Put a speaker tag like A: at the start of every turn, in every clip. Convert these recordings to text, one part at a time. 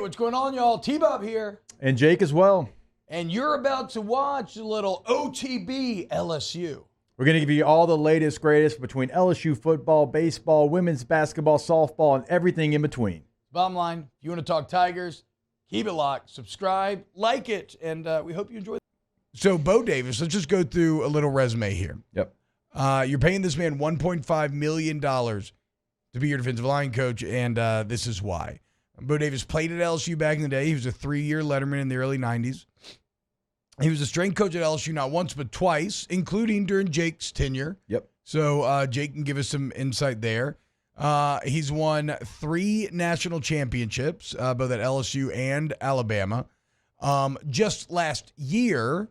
A: what's going on, y'all? T-Bob here.
B: And Jake as well.
A: And you're about to watch a little OTB LSU.
B: We're going to give you all the latest, greatest between LSU football, baseball, women's basketball, softball, and everything in between.
A: Bottom line, if you want to talk Tigers, keep it locked, subscribe, like it, and we hope you enjoy it. So, Bo Davis, let's just go through a little resume here.
B: Yep.
A: You're paying this man $1.5 million to be your defensive line coach, and this is why. Bo Davis played at LSU back in the day. He was a 3-year letterman in the early 90s. He was a strength coach at LSU not once but twice, including during Jake's tenure.
B: Yep.
A: So Jake can give us some insight there. He's won 3 national championships, both at LSU and Alabama. Just last year,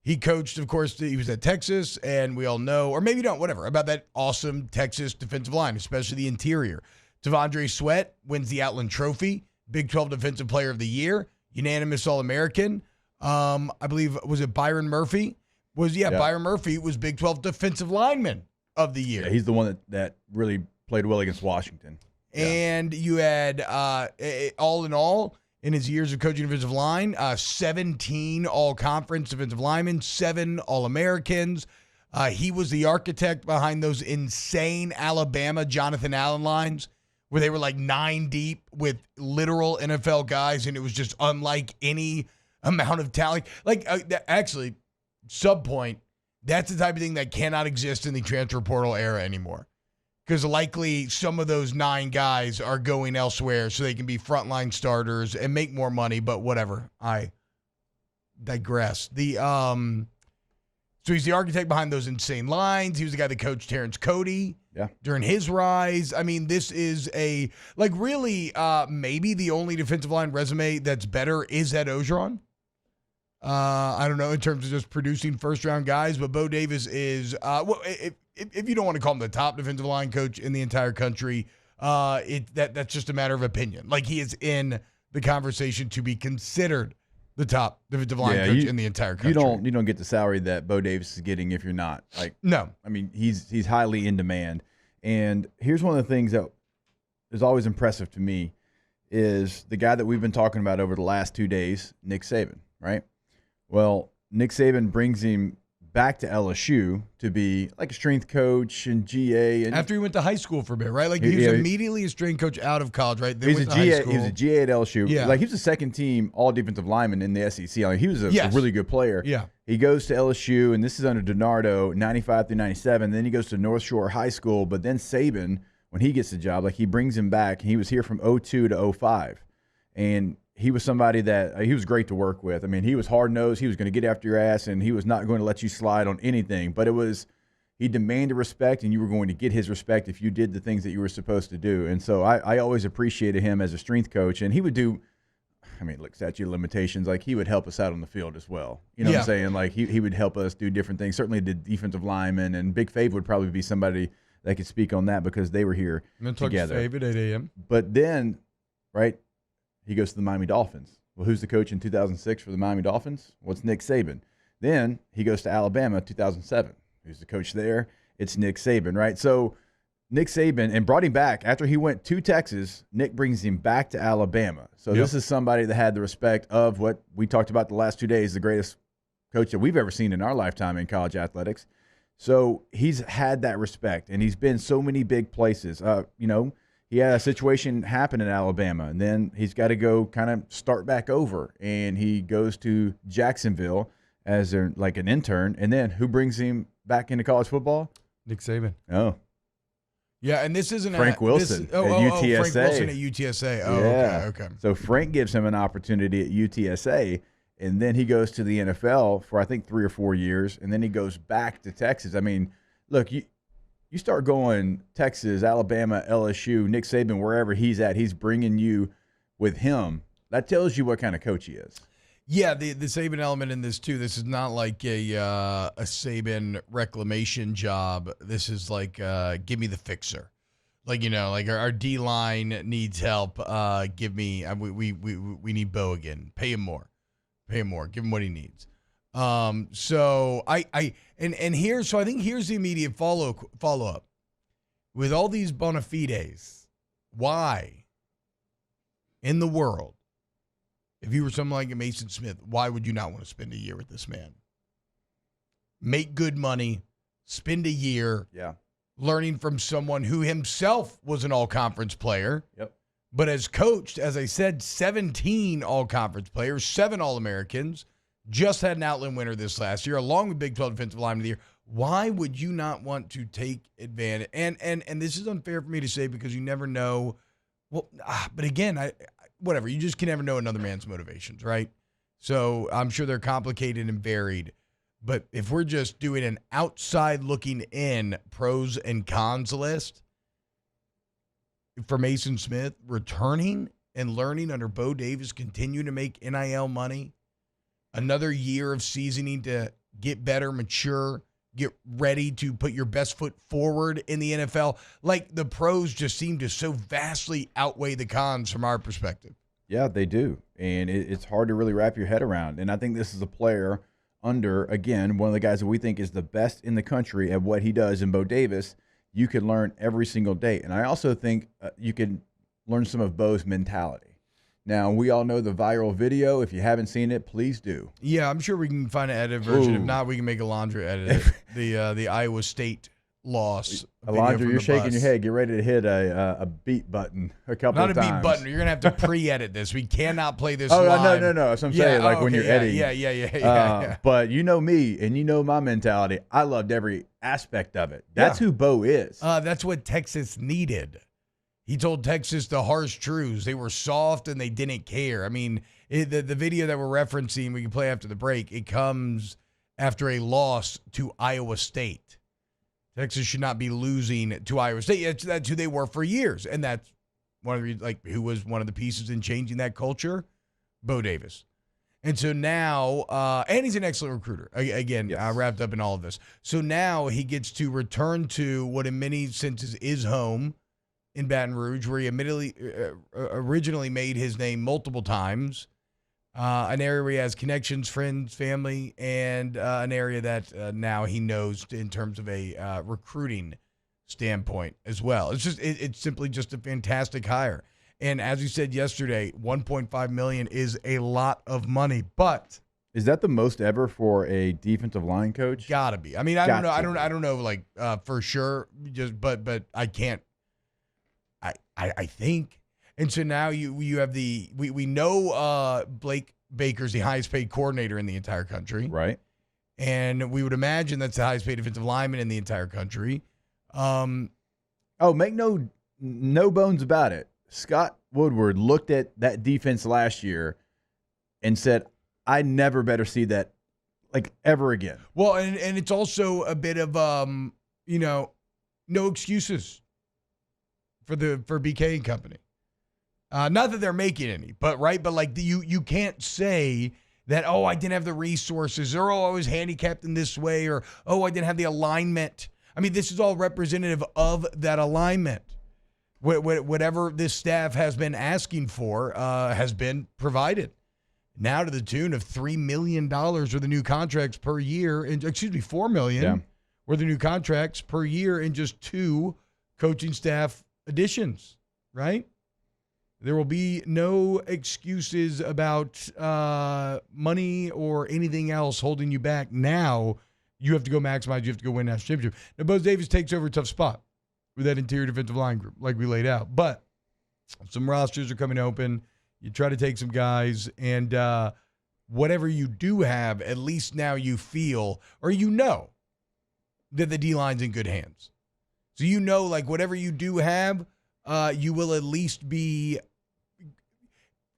A: he coached, of course, he was at Texas, and we all know, or maybe don't, whatever, about that awesome Texas defensive line, especially the interior. T'Vondre Sweat wins the Outland Trophy, Big 12 Defensive Player of the Year, unanimous All-American. I believe, was it Byron Murphy? Byron Murphy was Big 12 Defensive Lineman of the Year.
B: Yeah, he's the one that really played well against Washington.
A: And you had, all in all, in his years of coaching defensive line, 17 all-conference defensive linemen, 7 All-Americans. He was the architect behind those insane Alabama Jonathan Allen lines where they were like 9 deep with literal NFL guys, and it was just unlike any amount of talent. Actually, sub-point, that's the type of thing that cannot exist in the transfer portal era anymore. Because likely some of those 9 guys are going elsewhere so they can be frontline starters and make more money, but whatever. I digress. So he's the architect behind those insane lines. He was the guy that coached Terrence Cody during his rise. I mean, this is really maybe the only defensive line resume that's better is Ed Ogeron. I don't know in terms of just producing first-round guys, but Bo Davis is, if you don't want to call him the top defensive line coach in the entire country, that's just a matter of opinion. Like, he is in the conversation to be considered the top defensive line coach in the entire country.
B: You don't get the salary that Bo Davis is getting if you're not.
A: No.
B: I mean, he's highly in demand. And here's one of the things that is always impressive to me is the guy that we've been talking about over the last 2 days, Nick Saban, right? Well, Nick Saban brings him back to LSU to be like a strength coach and GA. And
A: after he went to high school for a bit, right? Like, he was immediately a strength coach out of college, right?
B: He was a GA at LSU. Yeah. Like, he was a second-team all-defensive lineman in the SEC. Like, he was a really good player.
A: Yeah.
B: He goes to LSU, and this is under DiNardo, 95 through 97. Then he goes to North Shore High School. But then Saban, when he gets the job, he brings him back. He was here from 02 to 05. And he was somebody that he was great to work with. I mean, he was hard-nosed. He was going to get after your ass, and he was not going to let you slide on anything. But he demanded respect, and you were going to get his respect if you did the things that you were supposed to do. And so I always appreciated him as a strength coach. And he would do, statute of limitations, he would help us out on the field as well. You know what I'm saying? He would help us do different things. Certainly the defensive linemen, and Big Fave would probably be somebody that could speak on that because they were here together.
A: Fave at 8 a.m.
B: But then, right, he goes to the Miami Dolphins. Well, who's the coach in 2006 for the Miami Dolphins? Well, it's Nick Saban. Then he goes to Alabama 2007. Who's the coach there? It's Nick Saban, right? So Nick Saban, and brought him back. After he went to Texas, Nick brings him back to Alabama. So this is somebody that had the respect of what we talked about the last 2 days, the greatest coach that we've ever seen in our lifetime in college athletics. So he's had that respect, and he's been so many big places. He had a situation happen in Alabama, and then he's got to go kind of start back over. And he goes to Jacksonville as an intern. And then who brings him back into college football?
A: Nick Saban.
B: Oh.
A: Yeah, and this isn't
B: Frank Wilson at UTSA.
A: Frank Wilson at UTSA. Oh,
B: yeah.
A: Okay.
B: So Frank gives him an opportunity at UTSA, and then he goes to the NFL for, I think, 3 or 4 years, and then he goes back to Texas. I mean, look, you start going Texas, Alabama, LSU, Nick Saban, wherever he's at, he's bringing you with him. That tells you what kind of coach he is.
A: Yeah, the Saban element in this, too. This is not like a Saban reclamation job. This is like, give me the fixer. Our D-line needs help. Give me we need Bo again. Pay him more. Give him what he needs. I think here's the immediate follow up. With all these bona fides, why in the world If you were someone like a Mason Smith, why would you not want to spend a year with this man? Make good money, spend a year learning from someone who himself was an all-conference player, but has coached, as I said, 17 all-conference players, 7 All-Americans, just had an Outland winner this last year, along with Big 12 Defensive Lineman of the Year. Why would you not want to take advantage? And this is unfair for me to say because you never know. Well, but again, whatever. You just can never know another man's motivations, right? So I'm sure they're complicated and varied. But if we're just doing an outside looking in pros and cons list for Mason Smith, returning and learning under Bo Davis, continuing to make NIL money, another year of seasoning to get better, mature, get ready to put your best foot forward in the NFL. Like, the pros just seem to so vastly outweigh the cons from our perspective.
B: Yeah, they do. And it's hard to really wrap your head around. And I think this is a player under, again, one of the guys that we think is the best in the country at what he does in Bo Davis. You can learn every single day. And I also think you can learn some of Bo's mentality. Now, we all know the viral video. If you haven't seen it, please do.
A: Yeah, I'm sure we can find an edited version. If not, we can make Alondra edit it. The Iowa State loss.
B: Alondra, you're shaking your head. Get ready to hit a beat button a couple of times.
A: Not a beat button. You're going to have to pre-edit this. We cannot play this
B: live.
A: No.
B: That's what I'm saying. Like when you're editing.
A: Yeah.
B: But you know me, and you know my mentality. I loved every aspect of it. That's who Bo is.
A: That's what Texas needed. He told Texas the harsh truths. They were soft and they didn't care. I mean, the video that we're referencing, we can play after the break, it comes after a loss to Iowa State. Texas should not be losing to Iowa State. That's who they were for years. And that's one of the, who was one of the pieces in changing that culture? Bo Davis. And so now, and he's an excellent recruiter. Again, wrapped up in all of this. So now he gets to return to what in many senses is home in Baton Rouge, where he originally made his name multiple times, an area where he has connections, friends, family, and an area that now he knows in terms of a recruiting standpoint as well. It's simply just a fantastic hire. And as you said yesterday, $1.5 million is a lot of money, but
B: is that the most ever for a defensive line coach?
A: Gotta be. I mean, I don't know, for sure. But I can't. I think. And so now you have we know Blake Baker's the highest paid coordinator in the entire country.
B: Right.
A: And we would imagine that's the highest paid defensive lineman in the entire country.
B: Make no bones about it. Scott Woodward looked at that defense last year and said, I never better see that ever again.
A: Well, and it's also a bit of no excuses for BK and company. Not that they're making any, but you can't say that, I didn't have the resources, or I was handicapped in this way, or I didn't have the alignment. I mean, this is all representative of that alignment. Whatever this staff has been asking for has been provided. Now to the tune of $3 million worth of new contracts per year, $4 million worth of new contracts per year in just 2 coaching staff additions, right? There will be no excuses about money or anything else holding you back. Now you have to go maximize. You have to go win national championship. Now, Bo Davis takes over a tough spot with that interior defensive line group, like we laid out. But some rosters are coming open. You try to take some guys, and whatever you do have, at least now you feel, or you know, that the D-line's in good hands. So you know, whatever you do have, you will at least be,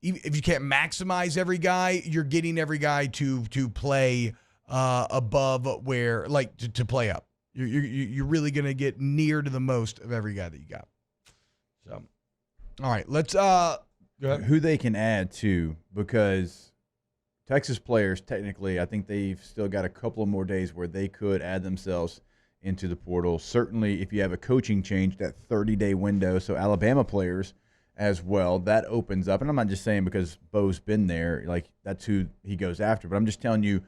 A: if you can't maximize every guy, you're getting every guy to play above where, to play up. You're really going to get near to the most of every guy that you got. So, all right, let's go ahead.
B: Who they can add to, because Texas players, technically, I think they've still got a couple of more days where they could add themselves into the portal. Certainly, if you have a coaching change, that 30-day window, so Alabama players as well, that opens up. And I'm not just saying because Bo's been there, that's who he goes after, but I'm just telling you,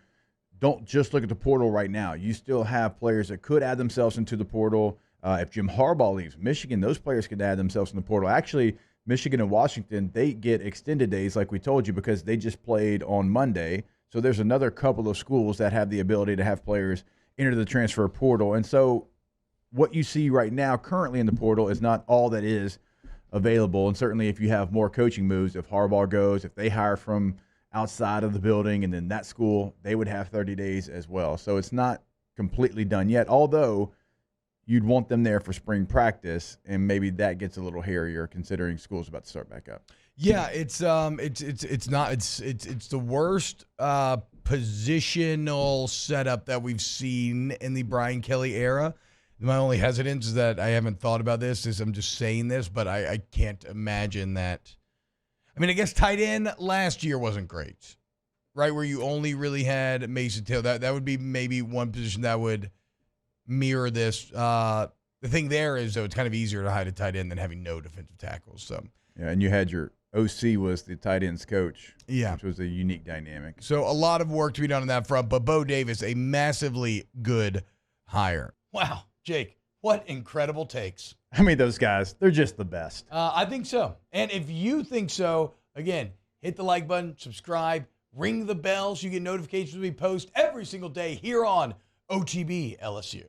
B: don't just look at the portal right now. You still have players that could add themselves into the portal. If Jim Harbaugh leaves Michigan, those players could add themselves in the portal. Actually, Michigan and Washington, they get extended days like we told you because they just played on Monday. So there's another couple of schools that have the ability to have players enter the transfer portal. And so what you see right now currently in the portal is not all that is available. And certainly if you have more coaching moves, if Harbaugh goes, if they hire from outside of the building and then that school, they would have 30 days as well. So it's not completely done yet, although you'd want them there for spring practice, and maybe that gets a little hairier considering school's about to start back up.
A: Yeah, it's the worst positional setup that we've seen in the Brian Kelly era. My only hesitance is that I haven't thought about this, is I'm just saying this, but I can't imagine that. I mean, I guess tight end last year wasn't great, right? Where you only really had Mason Taylor. That would be maybe one position that would mirror this. The thing there is, though, it's kind of easier to hide a tight end than having no defensive tackles. So
B: yeah, and you had your OC was the tight ends coach,
A: yeah,
B: which was a unique dynamic.
A: So a lot of work to be done on that front, but Bo Davis, a massively good hire. Wow, Jake, what incredible takes.
B: I mean, those guys, they're just the best.
A: I think so. And if you think so, again, hit the like button, subscribe, ring the bell so you get notifications when we post every single day here on OTB LSU.